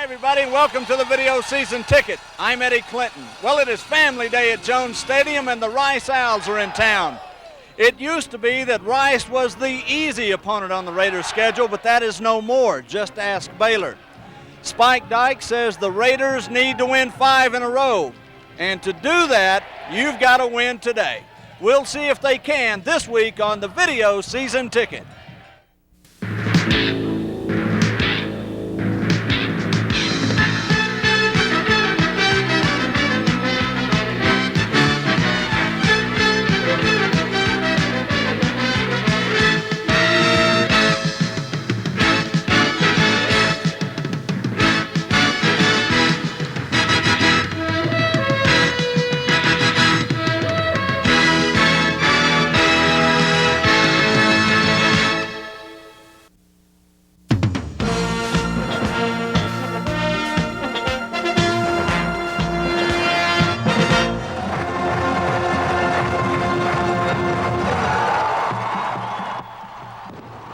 Hi, everybody, and welcome to the Video Season Ticket. I'm Eddie Clinton. Well, it is family day at Jones Stadium, and the Rice Owls are in town. It used to be that Rice was the easy opponent on the Raiders' schedule, but that is no more. Just ask Baylor. Spike Dike says the Raiders need to win 5 in a row, and to do that, you've got to win today. We'll see if they can this week on the Video Season Ticket.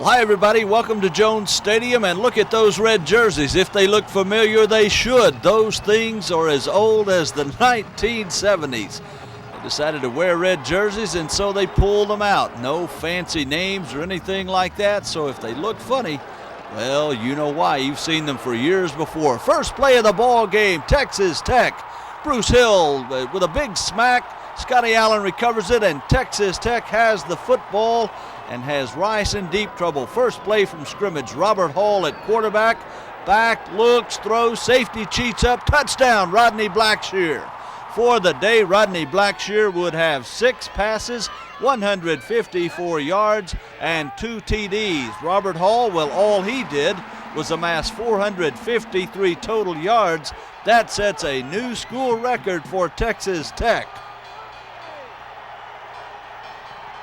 Hi, everybody. Welcome to Jones Stadium, and look at those red jerseys. If they look familiar, they should. Those things are as old as the 1970s. They decided to wear red jerseys, and so they pulled them out. No fancy names or anything like that, so if they look funny, well, you know why. You've seen them for years before. First play of the ball game, Texas Tech. Bruce Hill with a big smack. Scotty Allen recovers it, and Texas Tech has the football and has Rice in deep trouble. First play from scrimmage, Robert Hall at quarterback. Back, looks, throws, safety cheats up, touchdown, Rodney Blackshear. For the day, Rodney Blackshear would have 6 passes, 154 yards, and 2 TDs. Robert Hall, well, all he did was amass 453 total yards. That sets a new school record for Texas Tech.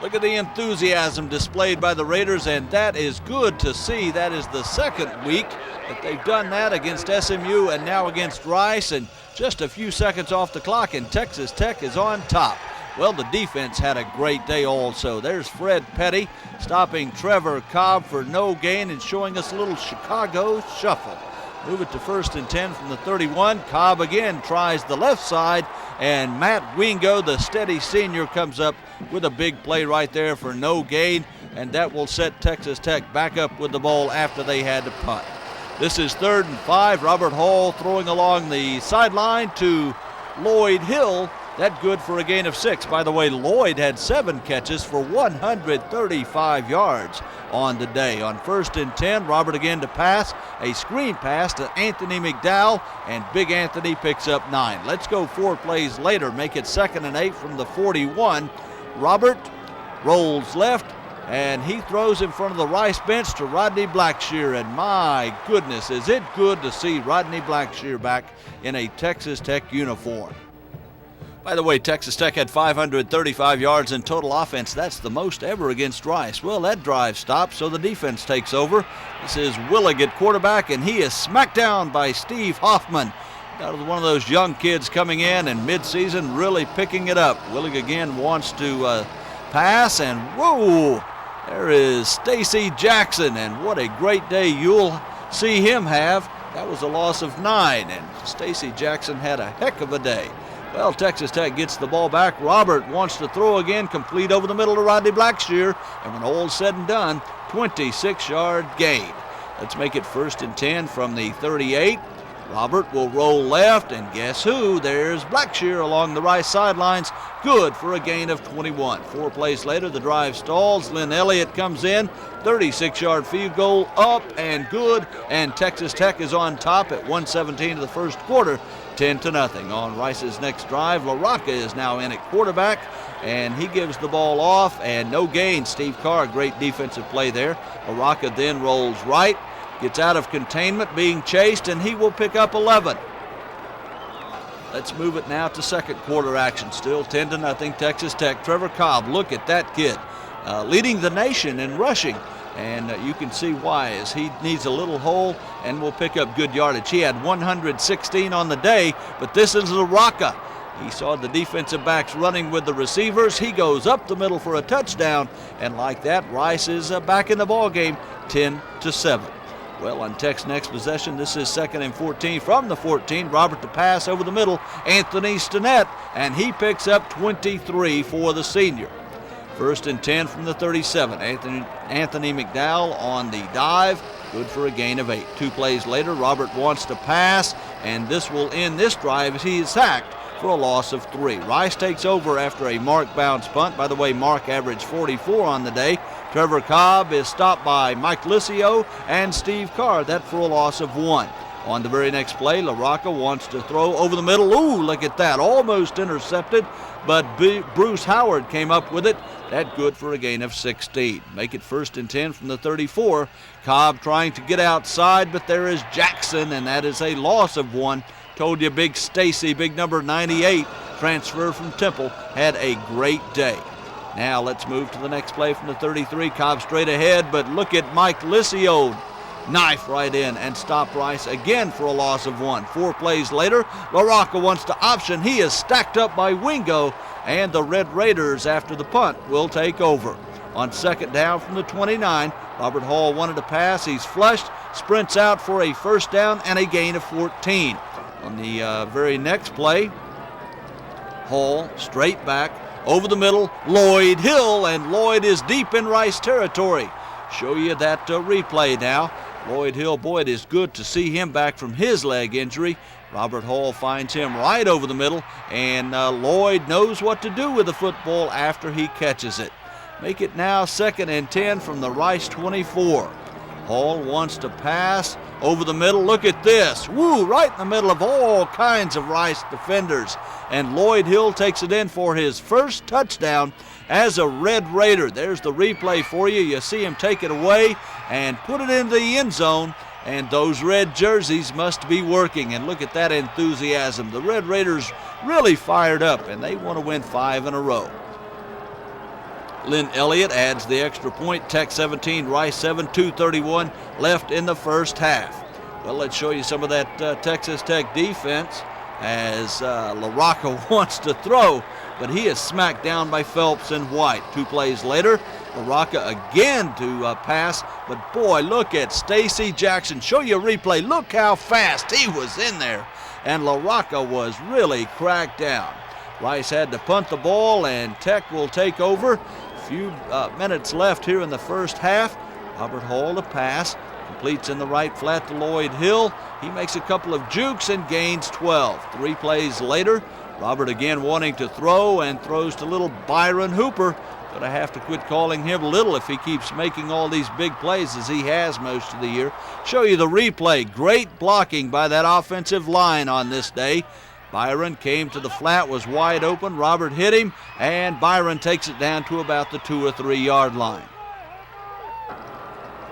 Look at the enthusiasm displayed by the Raiders, and that is good to see. That is the second week that they've done that against SMU and now against Rice, and just a few seconds off the clock, and Texas Tech is on top. Well, the defense had a great day also. There's Fred Petty stopping Trevor Cobb for no gain and showing us a little Chicago shuffle. Move it to 1st and 10 from the 31. Cobb again tries the left side, and Matt Wingo, the steady senior, comes up with a big play right there for no gain, and that will set Texas Tech back up with the ball after they had to punt. This is 3rd and 5. Robert Hall throwing along the sideline to Lloyd Hill. That good for a gain of 6. By the way, Lloyd had 7 catches for 135 yards on the day. On 1st and 10, Robert again to pass. A screen pass to Anthony McDowell, and Big Anthony picks up 9. Let's go 4 plays later. Make it 2nd and 8 from the 41. Robert rolls left, and he throws in front of the Rice bench to Rodney Blackshear. And my goodness, is it good to see Rodney Blackshear back in a Texas Tech uniform. By the way, Texas Tech had 535 yards in total offense. That's the most ever against Rice. Well, that drive stops, so the defense takes over. This is Willig at quarterback, and he is smacked down by Steve Hoffman. One of those young kids coming in and midseason really picking it up. Willig again wants to pass, and whoa, there is Stacy Jackson, and what a great day you'll see him have. That was a loss of 9, and Stacy Jackson had a heck of a day. Well, Texas Tech gets the ball back. Robert wants to throw again, complete over the middle to Rodney Blackshear, and when all's said and done, 26-yard gain. Let's make it 1st and 10 from the 38. Robert will roll left, and guess who? There's Blackshear along the right sidelines. Good for a gain of 21. 4 plays later, the drive stalls. Lynn Elliott comes in. 36-yard field goal up and good, and Texas Tech is on top at 1:17 of the first quarter, 10-0. On Rice's next drive, LaRocca is now in at quarterback, and he gives the ball off, and no gain. Steve Carr, great defensive play there. LaRocca then rolls right, gets out of containment, being chased, and he will pick up 11. Let's move it now to second quarter action. Still 10-0 Texas Tech. Trevor Cobb, look at that kid, leading the nation in rushing. And you can see why, as he needs a little hole and will pick up good yardage. He had 116 on the day, but this is LaRocca. He saw the defensive backs running with the receivers. He goes up the middle for a touchdown, and like that, Rice is back in the ball game, 10-7. Well, on Tech's next possession, this is 2nd and 14 from the 14. Robert to pass over the middle. Anthony Stinnett, and he picks up 23 for the senior. 1st and 10 from the 37. Anthony McDowell on the dive. Good for a gain of 8. 2 plays later, Robert wants to pass, and this will end this drive as he is sacked for a loss of 3. Rice takes over after a Mark bounce punt. By the way, Mark averaged 44 on the day. Trevor Cobb is stopped by Mike Licio and Steve Carr. That for a loss of 1. On the very next play, LaRocca wants to throw over the middle. Ooh, look at that. Almost intercepted, but Bruce Howard came up with it. That good for a gain of 16. Make it 1st and 10 from the 34. Cobb trying to get outside, but there is Jackson, and that is a loss of 1. Told you Big Stacy, big number 98, transfer from Temple, had a great day. Now let's move to the next play from the 33. Cobb straight ahead, but look at Mike Licio. Knife right in and stop Rice again for a loss of 1. 4 plays later, LaRocca wants to option. He is stacked up by Wingo, and the Red Raiders, after the punt, will take over. On 2nd down from the 29, Robert Hall wanted to pass. He's flushed, sprints out for a 1st down and a gain of 14. On the very next play, Hall straight back over the middle, Lloyd Hill, and Lloyd is deep in Rice territory. Show you that replay now. Lloyd Hill, boy, it is good to see him back from his leg injury. Robert Hall finds him right over the middle, and Lloyd knows what to do with the football after he catches it. Make it now 2nd and 10 from the Rice 24. Hall wants to pass over the middle. Look at this. Woo, right in the middle of all kinds of Rice defenders. And Lloyd Hill takes it in for his 1st touchdown as a Red Raider. There's the replay for you. You see him take it away and put it into the end zone. And those red jerseys must be working. And look at that enthusiasm. The Red Raiders really fired up, and they want to win 5 in a row. Lynn Elliott adds the extra point. Tech 17, Rice 7, 2:31 left in the 1st half. Well, let's show you some of that Texas Tech defense as LaRocca wants to throw, but he is smacked down by Phelps and White. 2 plays later, LaRocca again to pass, but boy, look at Stacy Jackson. Show you a replay. Look how fast he was in there, and LaRocca was really cracked down. Rice had to punt the ball, and Tech will take over. Few minutes left here in the 1st half. Robert Hall to pass, completes in the right flat to Lloyd Hill. He makes a couple of jukes and gains 12. 3 plays later, Robert again wanting to throw and throws to little Byron Hooper. Gonna have to quit calling him little if he keeps making all these big plays as he has most of the year. Show you the replay. Great blocking by that offensive line on this day. Byron came to the flat, was wide open. Robert hit him, and Byron takes it down to about the 2 or 3 yard line.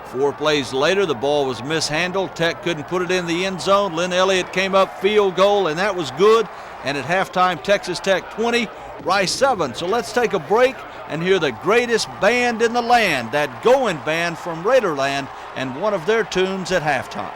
4 plays later, the ball was mishandled. Tech couldn't put it in the end zone. Lynn Elliott came up, field goal, and that was good. And at halftime, Texas Tech 20, Rice 7. So let's take a break and hear the greatest band in the land, that Going Band from Raiderland, and one of their tunes at halftime.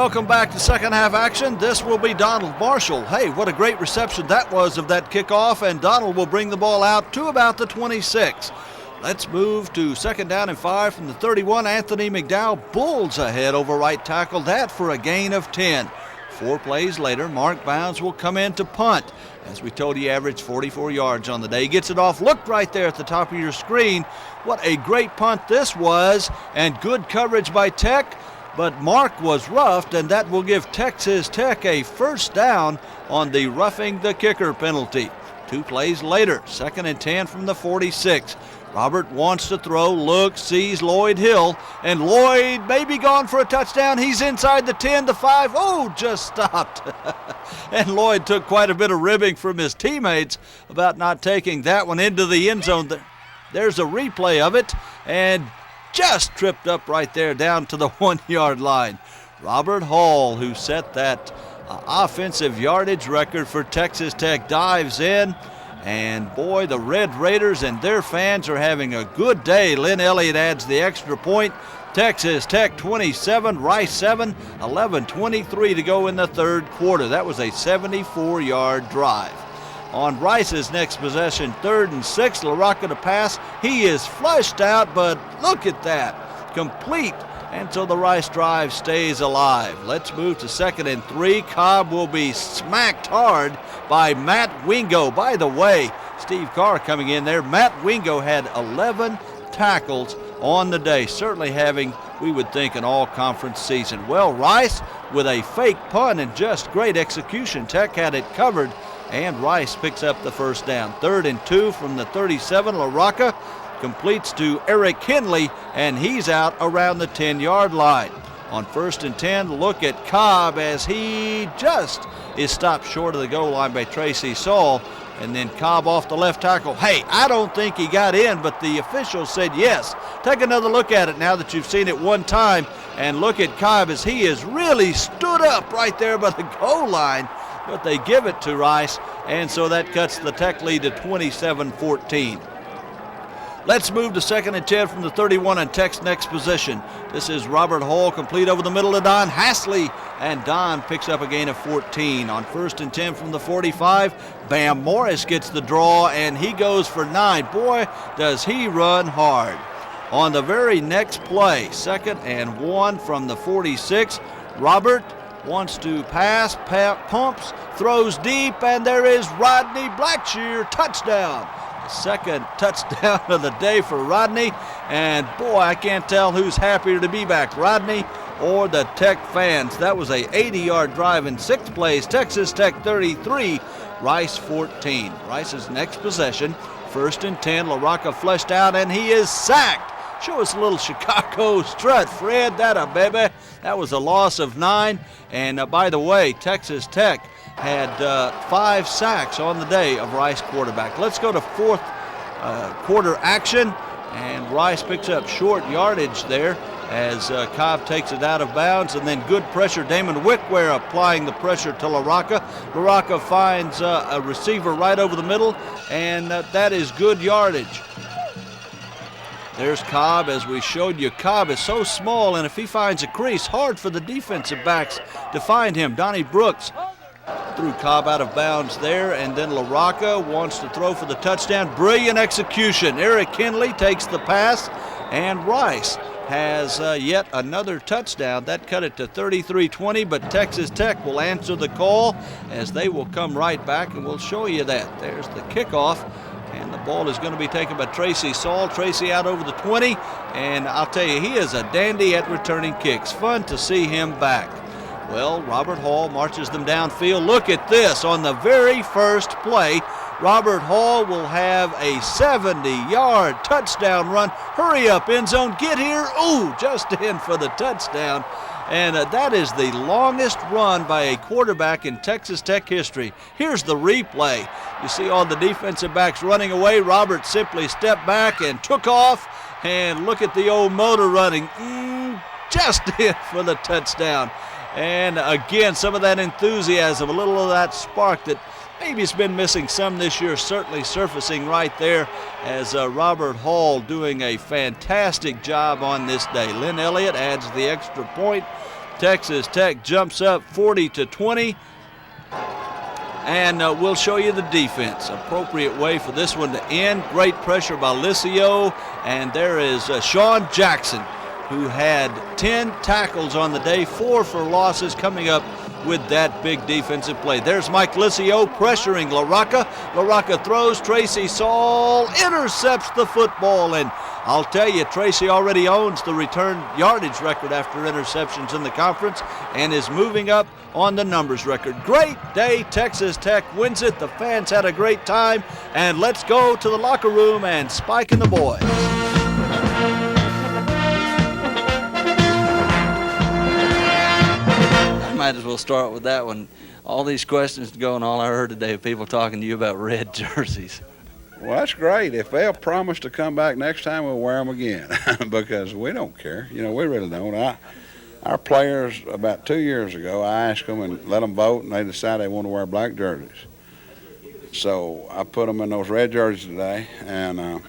welcome back to second half action. This will be Donald Marshall. Hey, what a great reception that was of that kickoff, and Donald will bring the ball out to about the 26. Let's move to second down and 5 from the 31. Anthony McDowell bulls ahead over right tackle, that for a gain of 10. 4 plays later, Mark Bounds will come in to punt. As we told you, he averaged 44 yards on the day. He gets it off. Look right there at the top of your screen. What a great punt this was, and good coverage by Tech. But Mark was roughed, and that will give Texas Tech a first down on the roughing the kicker penalty. 2 plays later, second and 10 from the 46. Robert wants to throw, looks, sees Lloyd Hill, and Lloyd may be gone for a touchdown. He's inside the 10, the 5. Oh, just stopped. And Lloyd took quite a bit of ribbing from his teammates about not taking that one into the end zone. There's a replay of it, and just tripped up right there down to the 1-yard line. Robert Hall, who set that offensive yardage record for Texas Tech, dives in. And boy, the Red Raiders and their fans are having a good day. Lynn Elliott adds the extra point. Texas Tech 27, Rice 7, 11:23 to go in the third quarter. That was a 74-yard drive. On Rice's next possession, 3rd and 6, LaRocca to pass. He is flushed out, but look at that. Complete. And so the Rice drive stays alive. Let's move to 2nd and 3. Cobb will be smacked hard by Matt Wingo. By the way, Steve Carr coming in there. Matt Wingo had 11 tackles on the day, certainly having, we would think, an all-conference season. Well, Rice with a fake punt and just great execution. Tech had it covered, and Rice picks up the first down. 3rd and 2 from the 37. LaRocca completes to Eric Henley, and he's out around the 10-yard line. On 1st and 10, look at Cobb as he just is stopped short of the goal line by Tracy Saul, and then Cobb off the left tackle. Hey, I don't think he got in, but the official said yes. Take another look at it now that you've seen it one time, and look at Cobb as he is really stood up right there by the goal line, but they give it to Rice, and so that cuts the Tech lead to 27-14. Let's move to 2nd and 10 from the 31 and Tech's next position. This is Robert Hall, complete over the middle to Don Hasley, and Don picks up a gain of 14. On 1st and 10 from the 45, Bam Morris gets the draw, and he goes for 9. Boy, does he run hard. On the very next play, 2nd and 1 from the 46, Robert wants to pass, pumps, throws deep, and there is Rodney Blackshear, touchdown. Second touchdown of the day for Rodney, and boy, I can't tell who's happier to be back, Rodney or the Tech fans. That was a 80-yard drive in 6 plays. Texas Tech 33, Rice 14. Rice's next possession, 1st and 10. LaRocca fleshed out, and he is sacked. Show us a little Chicago strut, Fred. That a baby. That was a loss of 9. And by the way, Texas Tech had 5 sacks on the day of Rice quarterback. Let's go to 4th quarter action, and Rice picks up short yardage there as Cobb takes it out of bounds, and then good pressure. Damon Wickware applying the pressure to LaRocca. LaRocca finds a receiver right over the middle, and that is good yardage. There's Cobb, as we showed you. Cobb is so small, and if he finds a crease, hard for the defensive backs to find him. Donnie Brooks threw Cobb out of bounds there, and then LaRocca wants to throw for the touchdown. Brilliant execution. Eric Henley takes the pass, and Rice has yet another touchdown. That cut it to 33-20, but Texas Tech will answer the call as they will come right back, and we'll show you that. There's the kickoff, and the ball is going to be taken by Tracy Saul. Tracy out over the 20, and I'll tell you, he is a dandy at returning kicks. Fun to see him back. Well, Robert Hall marches them downfield. Look at this. On the very first play, Robert Hall will have a 70-yard touchdown run. Hurry up, end zone. Get here. Ooh, just in for the touchdown. And that is the longest run by a quarterback in Texas Tech history. Here's the replay. You see all the defensive backs running away. Robert simply stepped back and took off. And look at the old motor running. Just in for the touchdown. And again, some of that enthusiasm, a little of that spark that maybe it's been missing some this year, certainly surfacing right there as Robert Hall doing a fantastic job on this day. Lynn Elliott adds the extra point, Texas Tech jumps up 40-20. And we'll show you the defense. Appropriate way for this one to end. Great pressure by Licio. And there is Sean Jackson, who had 10 tackles on the day, 4 for losses, coming up with that big defensive play. There's Mike Licio pressuring LaRocca. LaRocca throws. Tracy Saul intercepts the football. And I'll tell you, Tracy already owns the return yardage record after interceptions in the conference and is moving up on the numbers record. Great day. Texas Tech wins it. The fans had a great time. And let's go to the locker room and Spike and the boys. Might as well start with that one. All these questions going on, I heard today people talking to you about red jerseys. Well, that's great. If they'll promise to come back next time, we'll wear them again because we don't care. You know, we really don't. Our players, about 2 years ago, I asked them and let them vote, and they decided they want to wear black jerseys. So I put them in those red jerseys today, and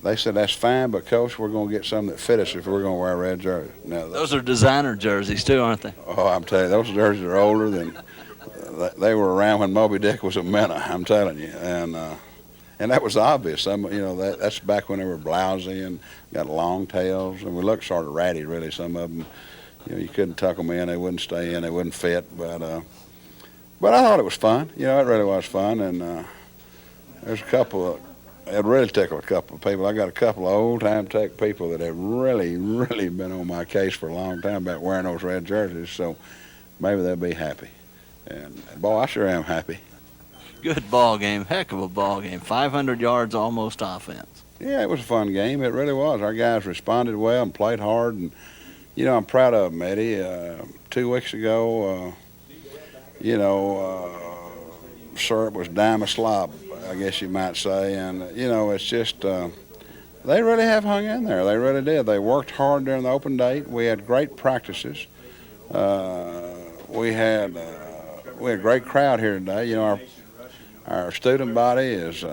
they said, that's fine, but, Coach, we're going to get some that fit us if we're going to wear red jerseys. Now, those are designer jerseys, too, aren't they? Oh, I'm telling you, those jerseys are older than they were around when Moby Dick was a minnow, I'm telling you. And that was obvious. That's back when they were blousy and got long tails, and we looked sort of ratty, really. Some of them, you couldn't tuck them in. They wouldn't stay in. They wouldn't fit. But I thought it was fun. It really was fun. And there's a couple of, it really tickled a couple of people. I got a couple of old-time Tech people that have really, really been on my case for a long time about wearing those red jerseys, so maybe they'll be happy. And, boy, I sure am happy. Good ball game. Heck of a ball game. 500 yards almost offense. Yeah, it was a fun game. It really was. Our guys responded well and played hard, and, I'm proud of them, Eddie. 2 weeks ago, syrup was dime a slop, I guess you might say, and it's just they really have hung in there. They really did. They worked hard during the open date. We had great practices. We had a great crowd here today. Our student body is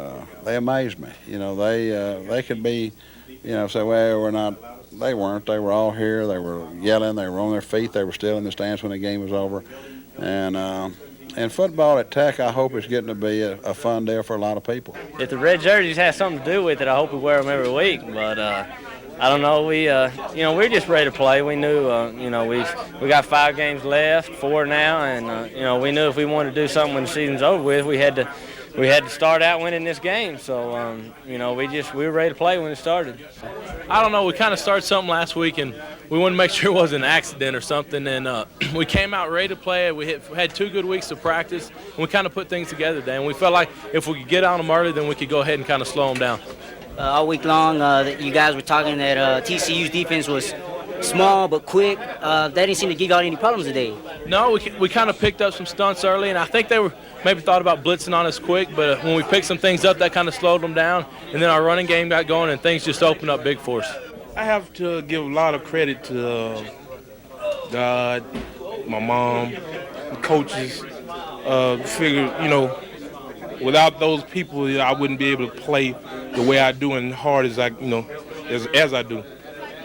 they amaze me. They could be, say, well, we're not. They weren't. They were all here. They were yelling. They were on their feet. They were still in the stands when the game was over, and football at Tech, I hope, is getting to be a fun deal for a lot of people. If the red jerseys have something to do with it, I hope we wear them every week. But I don't know. We're just ready to play. We knew, we got 5 games left, 4 now, and we knew if we wanted to do something when the season's over with, we had to start out winning this game. So, we were ready to play when it started. I don't know. We kind of started something last week, and we wanted to make sure it wasn't an accident or something. And we came out ready to play. We had 2 good weeks of practice, and we kind of put things together today. And we felt like if we could get on them early, then we could go ahead and kind of slow them down. All week long, you guys were talking that TCU's defense was small but quick. That didn't seem to give y'all any problems today. No, we kind of picked up some stunts early, and I think they were maybe thought about blitzing on us quick, but when we picked some things up, that kind of slowed them down, and then our running game got going, and things just opened up big for us. I have to give a lot of credit to God, my mom, the coaches. Without those people, I wouldn't be able to play the way I do and hard as I do.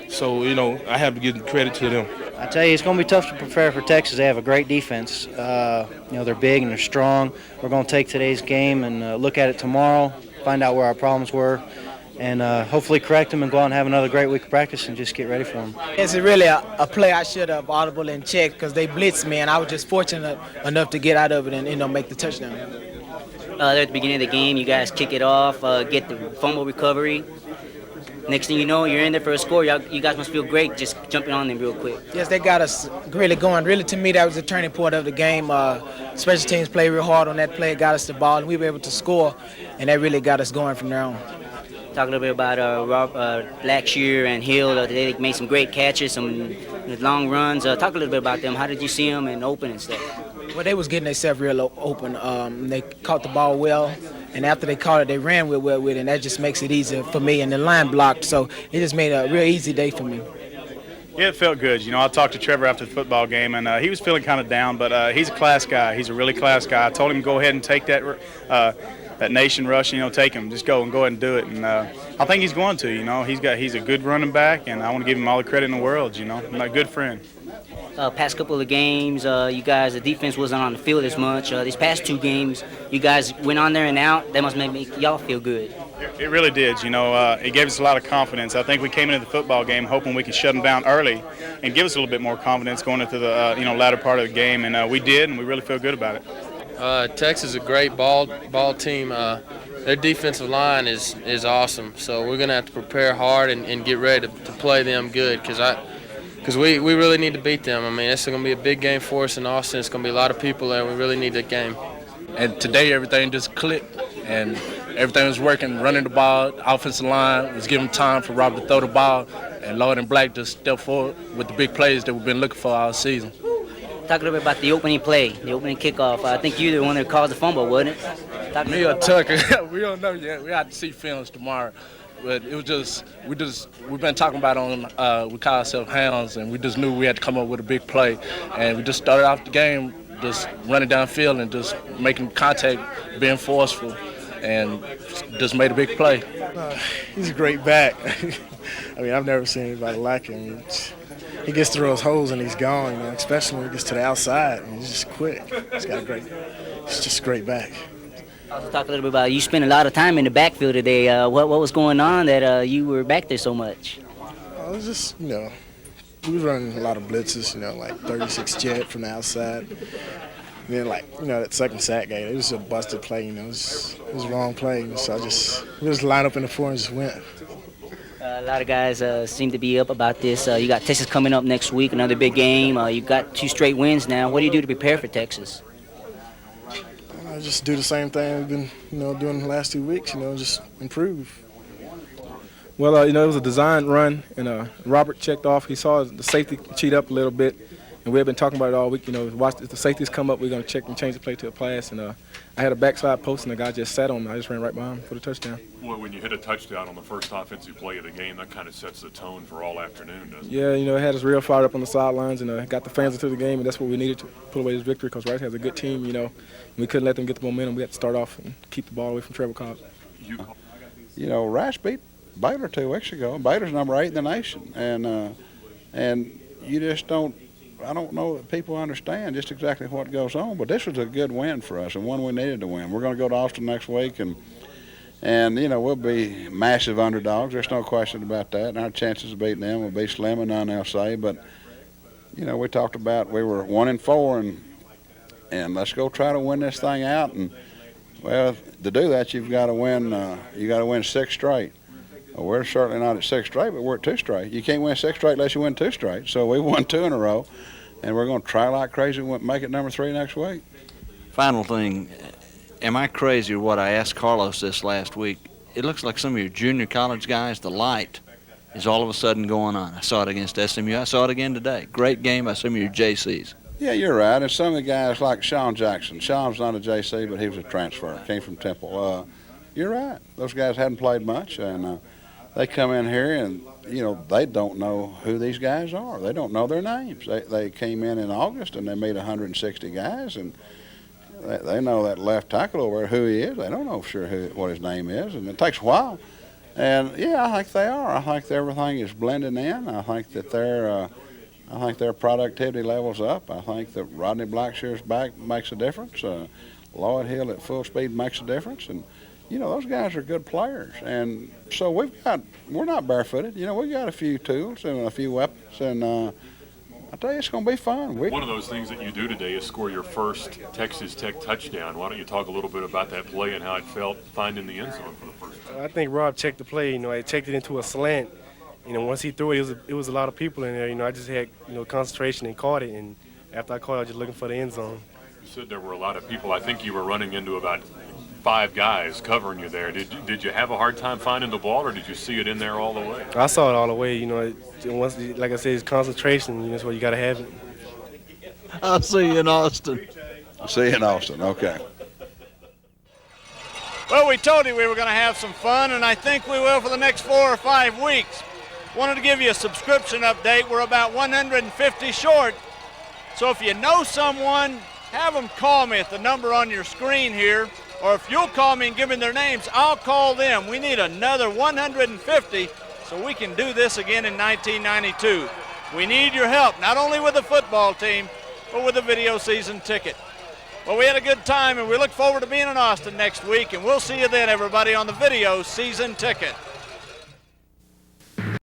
So, I have to give credit to them. I tell you, it's going to be tough to prepare for Texas. They have a great defense. They're big and they're strong. We're going to take today's game and look at it tomorrow, find out where our problems were, and hopefully correct them and go out and have another great week of practice and just get ready for them. It's really a play I should have audible and checked because they blitzed me, and I was just fortunate enough to get out of it and make the touchdown. There at the beginning of the game, you guys kick it off, get the fumble recovery. Next thing you know, you're in there for a score. You guys must feel great just jumping on them real quick. Yes, they got us really going. Really, to me, that was the turning point of the game. Special teams played real hard on that play. It got us the ball, and we were able to score, and that really got us going from there on. Talk a little bit about Blackshear and Hill. They made some great catches, some long runs. Talk a little bit about them. How did you see them and open and stuff? Well, they was getting themselves real open. They caught the ball well, and after they caught it, they ran well with it, and that just makes it easier for me. And the line blocked, so it just made a real easy day for me. Yeah, it felt good. I talked to Trevor after the football game, and he was feeling kind of down, but he's a class guy. He's a really class guy. I told him to go ahead and take that that nation rush, take him, just go ahead and do it. And I think he's going to. He's a good running back, and I want to give him all the credit in the world. My good friend. Past couple of games, you guys, the defense wasn't on the field as much. These past 2 games, you guys went on there and out. That must make y'all feel good. It really did. It gave us a lot of confidence. I think we came into the football game hoping we could shut them down early and give us a little bit more confidence going into the latter part of the game, and we did, and we really feel good about it. Texas is a great ball team. Their defensive line is awesome, so we're going to have to prepare hard and get ready to play them good because we really need to beat them. I mean, it's going to be a big game for us in Austin. It's going to be a lot of people there, and we really need that game. And today everything just clicked, and everything was working, running the ball, offensive line was giving time for Robert to throw the ball, and Lloyd and Black just stepped forward with the big plays that we've been looking for all season. Talk a little bit about the opening play, the opening kickoff. I think you're the one that caused the fumble, wasn't it? Me or Tucker, we don't know yet. We have to see films tomorrow. But it was we've been talking about we call ourselves hounds, and we just knew we had to come up with a big play. And we just started off the game just running downfield and just making contact, being forceful, and just made a big play. He's a great back. I mean, I've never seen anybody like him. He gets through those holes and he's gone, especially when he gets to the outside. And he's just quick. He's just a great back. Talk a little bit about you spent a lot of time in the backfield today. What was going on that you were back there so much? It was just, we were running a lot of blitzes, like 36 jet from the outside. And then, that second sack game, it was a busted play, it was a wrong play. So we just lined up in the 4 and just went. A lot of guys seem to be up about this. You got Texas coming up next week, another big game. You've got 2 straight wins now. What do you do to prepare for Texas? I just do the same thing we've been, doing the last 2 weeks. Just improve. Well, it was a design run, and Robert checked off. He saw the safety cheat up a little bit, and we have been talking about it all week. Watch if the safeties come up, we're going to check and change the play to a pass. And I had a backside post, and the guy just sat on me. I just ran right behind him for the touchdown. Well, when you hit a touchdown on the first offensive play of the game, that kind of sets the tone for all afternoon, doesn't it? Yeah, it had us real fired up on the sidelines, and got the fans into the game, and that's what we needed to put away this victory because Rice has a good team, and we couldn't let them get the momentum. We had to start off and keep the ball away from Trevor Cobb. Rice beat Baylor 2 weeks ago. Baylor's number 8 in the nation, and you just don't. I don't know that people understand just exactly what goes on, but this was a good win for us and one we needed to win. We're going to go to Austin next week, and we'll be massive underdogs. There's no question about that. And our chances of beating them will be slim and none, they'll say. But we talked about we were 1-4, and let's go try to win this thing out. And well, to do that, you've got to win. You got to win 6 straight. Well, we're certainly not at 6 straight, but we're at 2 straight. You can't win 6 straight unless you win 2 straight. So we won 2 in a row, and we're going to try like crazy and make it number 3 next week. Final thing, am I crazy or what? I asked Carlos this last week. It looks like some of your junior college guys, the light is all of a sudden going on. I saw it against SMU. I saw it again today. Great game by some of your JCs. Yeah, you're right. And some of the guys like Sean Jackson. Sean's not a JC, but he was a transfer. Came from Temple. You're right. Those guys hadn't played much, and they come in here and, they don't know who these guys are. They don't know their names. They came in August and they made 160 guys, and they know that left tackle over there, who he is. They don't know for sure what his name is, and it takes a while. And, yeah, I think they are. I think everything is blending in. I think that their productivity level's up. I think that Rodney Blackshear's back makes a difference. Lloyd Hill at full speed makes a difference. And, those guys are good players. And so we're not barefooted. We've got a few tools and a few weapons. And I tell you, it's going to be fun. One of those things that you do today is score your first Texas Tech touchdown. Why don't you talk a little bit about that play and how it felt finding the end zone for the first time? I think Rob checked the play. I checked it into a slant. Once he threw it, it was a lot of people in there. I just had, concentration and caught it. And after I caught it, I was just looking for the end zone. You said there were a lot of people. I think you were running into about 5 guys covering you there. Did you have a hard time finding the ball, or did you see it in there all the way? I saw it all the way. Once, like I said, it's concentration. That's where you got to have it. I'll see you in Austin. See you in Austin. Okay. Well, we told you we were going to have some fun, and I think we will for the next 4 or 5 weeks. Wanted to give you a subscription update. We're about 150 short. So if you know someone, have them call me at the number on your screen here. or if you'll call me and give me their names, I'll call them. We need another 150 so we can do this again in 1992. We need your help, not only with the football team, but with the video season ticket. Well, we had a good time, and we look forward to being in Austin next week, and we'll see you then, everybody, on the video season ticket.